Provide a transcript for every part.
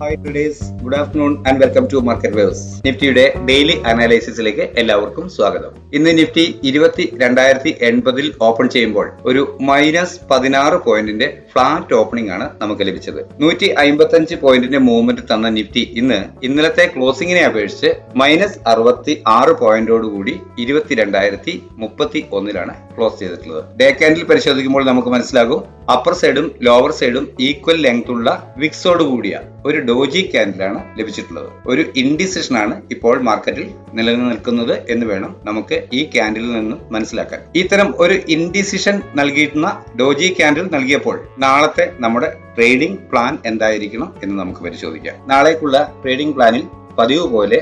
Hi traders, good afternoon and welcome to market waves. നിഫ്റ്റിയുടെ daily അനാലിസിസിലേക്ക് എല്ലാവർക്കും സ്വാഗതം. ഇന്ന് നിഫ്റ്റി 20,280 ഓപ്പൺ ചെയ്യുമ്പോൾ ഒരു -16 പോയിന്റിന്റെ ഫ്ലാറ്റ് ഓപ്പണിംഗ് ആണ് നമുക്ക് ലഭിച്ചത്. 155 പോയിന്റിന്റെ മൂവ്മെന്റ് തന്ന നിഫ്റ്റി ഇന്നലത്തെ ക്ലോസിംഗിനെ അപേക്ഷിച്ച് -66 പോയിന്റോടുകൂടി 22,031 ക്ലോസ് ചെയ്തിട്ടുള്ളത്. ഡേ ക്യാൻഡിൽ പരിശോധിക്കുമ്പോൾ നമുക്ക് മനസ്സിലാകും അപ്പർ സൈഡും ലോവർ സൈഡും ഈക്വൽ ലെങ്ത് ഉള്ള വിക്സോട് കൂടിയ ഒരു ഡോജി ക്യാൻഡിലാണ് ലഭിച്ചിട്ടുള്ളത്. ഒരു ഇൻഡിസിഷൻ ആണ് ഇപ്പോൾ മാർക്കറ്റിൽ നിലനിൽക്കുന്നത് എന്ന് വേണം നമുക്ക് ഈ ക്യാൻഡിലിൽ നിന്നും മനസ്സിലാക്കാൻ. ഇത്തരം ഒരു ഇൻഡിസിഷൻ നൽകിയിട്ടുള്ള ഡോജി ക്യാൻഡിൽ നൽകിയപ്പോൾ നാളത്തെ നമ്മുടെ ട്രേഡിംഗ് പ്ലാൻ എന്തായിരിക്കണം എന്ന് നമുക്ക് പരിശോധിക്കാം. നാളേക്കുള്ള ട്രേഡിംഗ് പ്ലാനിൽ പതിവ് പോലെ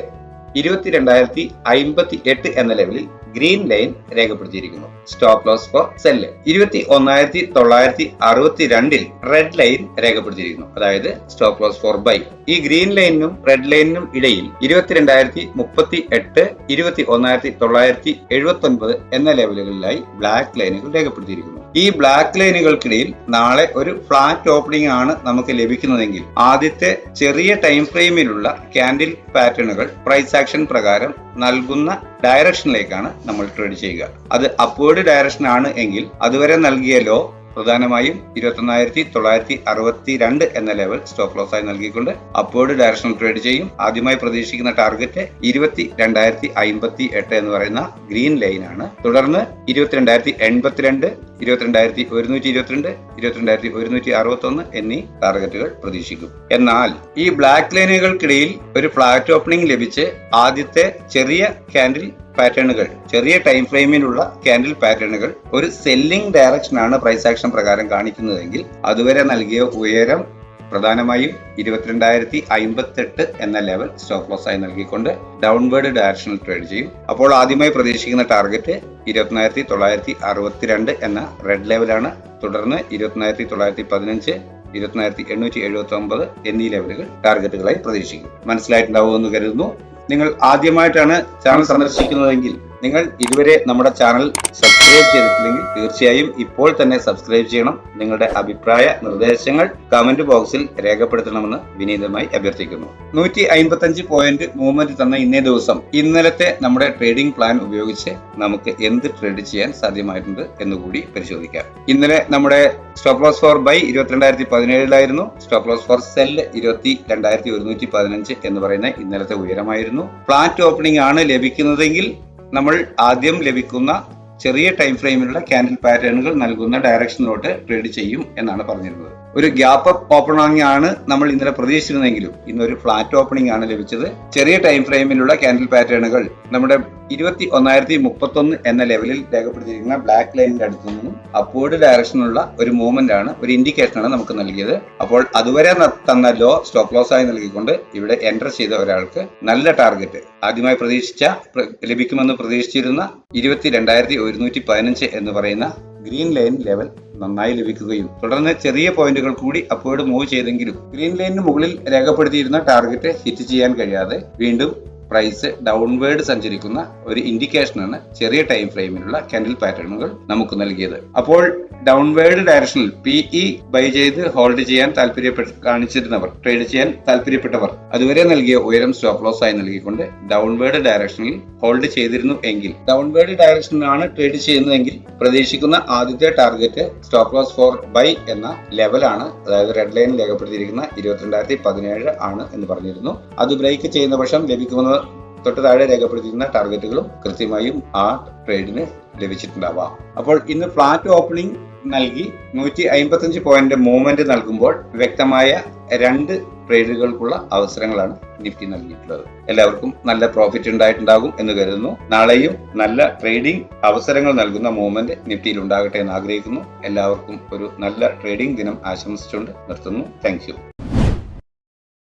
22,058 എന്ന ലെവലിൽ ഗ്രീൻ ലൈൻ രേഖപ്പെടുത്തിയിരിക്കുന്നു. Stop loss for sell 21,962 red line രേഖപ്പെടുത്തിയിരിക്കുന്നു. അതായത് സ്റ്റോപ്പ് ലോസ് ഫോർ ബൈ. ഈ ഗ്രീൻ ലൈനിനും റെഡ് ലൈനിനും ഇടയിൽ 22,038, 21,979 എന്ന ലെവലുകളിലായി ബ്ലാക്ക് ലൈനുകൾ രേഖപ്പെടുത്തിയിരിക്കുന്നു. ഈ ബ്ലാക്ക് ലൈനുകൾക്കിടയിൽ നാളെ ഒരു ഫ്ലാറ്റ് ഓപ്പണിംഗ് ആണ് നമുക്ക് ലഭിക്കുന്നതെങ്കിൽ ആദ്യത്തെ ചെറിയ ടൈം ഫ്രെയിമിലുള്ള ക്യാൻഡിൽ പാറ്റേണുകൾ പ്രൈസ് ആക്ഷൻ പ്രകാരം നൽകുന്ന ഡയറക്ഷനിലേക്കാണ് നമ്മൾ ട്രേഡ് ചെയ്യുക. അത് അപ്വേർഡ് ഡയറക്ഷൻ ആണ് എങ്കിൽ അതുവരെ നൽകിയ ലോ പ്രധാനമായും 21,962 എന്ന ലെവൽ സ്റ്റോപ്പ് ലോസ് ആയി നൽകിക്കൊണ്ട് അപ്വേർഡ് ഡയറക്ഷൻ ട്രേഡ് ചെയ്യും. ആദ്യമായി പ്രതീക്ഷിക്കുന്ന ടാർഗറ്റ് 22,058 എന്ന് പറയുന്ന ഗ്രീൻ ലൈൻ ആണ്. തുടർന്ന് 22,082, 22,122, 22,161 എന്നീ ടാർഗറ്റുകൾ പ്രതീക്ഷിക്കും. എന്നാൽ ഈ ബ്ലാക്ക് ലൈനുകൾക്കിടയിൽ ഒരു ഫ്ലാറ്റ് ഓപ്പണിംഗ് ലഭിച്ച് ആദ്യത്തെ ചെറിയ ക്യാൻഡിൽ പാറ്റേണുകൾ, ചെറിയ ടൈം ഫ്രെയിമിലുള്ള ക്യാൻഡിൽ പാറ്റേണുകൾ ഒരു സെല്ലിംഗ് ഡയറക്ഷൻ ആണ് പ്രൈസ് ആക്ഷൻ പ്രകാരം കാണിക്കുന്നതെങ്കിൽ അതുവരെ നൽകിയ ഉയരം പ്രധാനമായും 22,058 എന്ന ലെവൽ സ്റ്റോപ്പ് ലോസ് ആയി നൽകിക്കൊണ്ട് ഡൗൺവേർഡ് ഡയറക്ഷനിൽ ട്രേഡ് ചെയ്യും. അപ്പോൾ ആദ്യമായി പ്രതീക്ഷിക്കുന്ന ടാർഗറ്റ് 21,962 എന്ന റെഡ് ലെവലാണ്. തുടർന്ന് 21,915, 21,879 എന്നീ ലെവലുകൾ ടാർഗറ്റുകളായി പ്രതീക്ഷിക്കും. മനസ്സിലായിട്ടുണ്ടാവുമെന്ന് കരുതുന്നു. നിങ്ങൾ ആദ്യമായിട്ടാണ് ചാനൽ സന്ദർശിക്കുന്നതെങ്കിൽ നിങ്ങൾ ഇതുവരെ നമ്മുടെ ചാനൽ സബ്സ്ക്രൈബ് ചെയ്തിട്ടില്ലെങ്കിൽ തീർച്ചയായും ഇപ്പോൾ തന്നെ സബ്സ്ക്രൈബ് ചെയ്യണം. നിങ്ങളുടെ അഭിപ്രായ നിർദ്ദേശങ്ങൾ കമന്റ് ബോക്സിൽ രേഖപ്പെടുത്തണമെന്ന് വിനീതമായി അഭ്യർത്ഥിക്കുന്നു. 155 പോയിന്റ് മൂവ്മെന്റ് തന്ന ഇന്നേ ദിവസം ഇന്നലത്തെ നമ്മുടെ ട്രേഡിംഗ് പ്ലാൻ ഉപയോഗിച്ച് നമുക്ക് എന്ത് ട്രേഡ് ചെയ്യാൻ സാധ്യമായിട്ടുണ്ട് എന്നുകൂടി പരിശോധിക്കാം. ഇന്നലെ നമ്മുടെ stop loss for buy 22,017 stop loss for sell 22,115 എന്ന് പറയുന്ന ഇന്നലത്തെ ഉയരമായിരുന്നു. ഫ്ലാറ്റ് ഓപ്പണിംഗ് ആണ് ലഭിക്കുന്നതെങ്കിൽ നമ്മൾ ആദ്യം ലഭിക്കുന്ന ചെറിയ ടൈം ഫ്രെയിമിലുള്ള ക്യാൻഡിൽ പാറ്റേണുകൾ നൽകുന്ന ഡയറക്ഷനിലോട്ട് ട്രേഡ് ചെയ്യും എന്നാണ് പറഞ്ഞിരുന്നത്. ഒരു ഗ്യാപ്പ് അപ്പ് ഓപ്പണിംഗ് ആണ് നമ്മൾ ഇന്നലെ പ്രതീക്ഷിച്ചിരുന്നെങ്കിലും ഇന്നൊരു ഫ്ലാറ്റ് ഓപ്പണിംഗ് ആണ് ലഭിച്ചത്. ചെറിയ ടൈം ഫ്രെയിമിലുള്ള ക്യാൻഡിൽ പാറ്റേണുകൾ നമ്മുടെ 21,031 എന്ന ലെവലിൽ രേഖപ്പെടുത്തിയിരിക്കുന്ന ബ്ലാക്ക് ലൈനിന്റെ അടുത്തു നിന്നും അപ്വേർഡ് ഡയറക്ഷനുള്ള ഒരു മൂവ്മെന്റ് ആണ്, ഒരു ഇൻഡിക്കേഷൻ ആണ് നമുക്ക് നൽകിയത്. അപ്പോൾ അതുവരെ തന്ന ലോ സ്റ്റോപ്പ് ലോസ് ആയി നൽകിക്കൊണ്ട് ഇവിടെ എൻറ്റർ ചെയ്ത ഒരാൾക്ക് നല്ല ടാർഗറ്റ് ആദ്യമായി ലഭിക്കുമെന്ന് പ്രതീക്ഷിച്ചിരുന്ന 22,115 എന്ന് പറയുന്ന ഗ്രീൻ ലൈൻ ലെവൽ നന്നായി ലഭിക്കുകയും തുടർന്ന് ചെറിയ പോയിന്റുകൾ കൂടി അപ്വേർഡ് മൂവ് ചെയ്തെങ്കിലും ഗ്രീൻ ലൈനിന് മുകളിൽ രേഖപ്പെടുത്തിയിരുന്ന ടാർഗറ്റ് ഹിറ്റ് ചെയ്യാൻ കഴിയാതെ വീണ്ടും പ്രൈസ് ഡൗൺവേർഡ് സഞ്ചരിക്കുന്ന ഒരു ഇൻഡിക്കേഷനാണ് ചെറിയ ടൈം ഫ്രെയിമിലുള്ള ക്യാൻഡിൽ പാറ്റേണുകൾ നമുക്ക് നൽകിയത്. അപ്പോൾ ഡൗൺവേർഡ് ഡയറക്ഷനിൽ PE ബൈ ചെയ്ത് ഹോൾഡ് ചെയ്യാൻ ട്രേഡ് ചെയ്യാൻ താല്പര്യപ്പെട്ടവർ അതുവരെ നൽകിയ ഉയരം സ്റ്റോപ്പ് ലോസ് ആയി നൽകിക്കൊണ്ട് ഡൗൺവേർഡ് ഡയറക്ഷനിൽ ഹോൾഡ് ചെയ്തിരുന്നു എങ്കിൽ, ഡൗൺവേർഡ് ഡയറക്ഷനിലാണ് ട്രേഡ് ചെയ്യുന്നതെങ്കിൽ പ്രതീക്ഷിക്കുന്ന ആദ്യത്തെ target stop loss for buy എന്ന ലെവലാണ്. അതായത് റെഡ് ലൈൻ രേഖപ്പെടുത്തിയിരിക്കുന്ന 22,017 ആണ് എന്ന് പറഞ്ഞിരുന്നു. അത് ബ്രേക്ക് ചെയ്യുന്ന പക്ഷം ലഭിക്കുന്ന തൊട്ട് താഴെ രേഖപ്പെടുത്തിയിരുന്ന ടാർഗറ്റുകളും കൃത്യമായും ആ ട്രേഡിന് ലഭിച്ചിട്ടുണ്ടാവാം. അപ്പോൾ ഇന്ന് ഫ്ലാറ്റ് ഓപ്പണിംഗ് നൽകി 155 പോയിന്റ് മൂവ്മെന്റ് നൽകുമ്പോൾ വ്യക്തമായ 2 ട്രേഡുകൾക്കുള്ള അവസരങ്ങളാണ് നിഫ്റ്റി നൽകിയിട്ടുള്ളത്. എല്ലാവർക്കും നല്ല പ്രോഫിറ്റ് ഉണ്ടായിട്ടുണ്ടാകും എന്ന് കരുതുന്നു. നാളെയും നല്ല ട്രേഡിംഗ് അവസരങ്ങൾ നൽകുന്ന മൂവ്മെന്റ് നിഫ്റ്റിയിൽ ഉണ്ടാകട്ടെ എന്ന് ആഗ്രഹിക്കുന്നു. എല്ലാവർക്കും ഒരു നല്ല ട്രേഡിംഗ് ദിനം ആശംസിച്ചുകൊണ്ട് നിർത്തുന്നു. Thank you.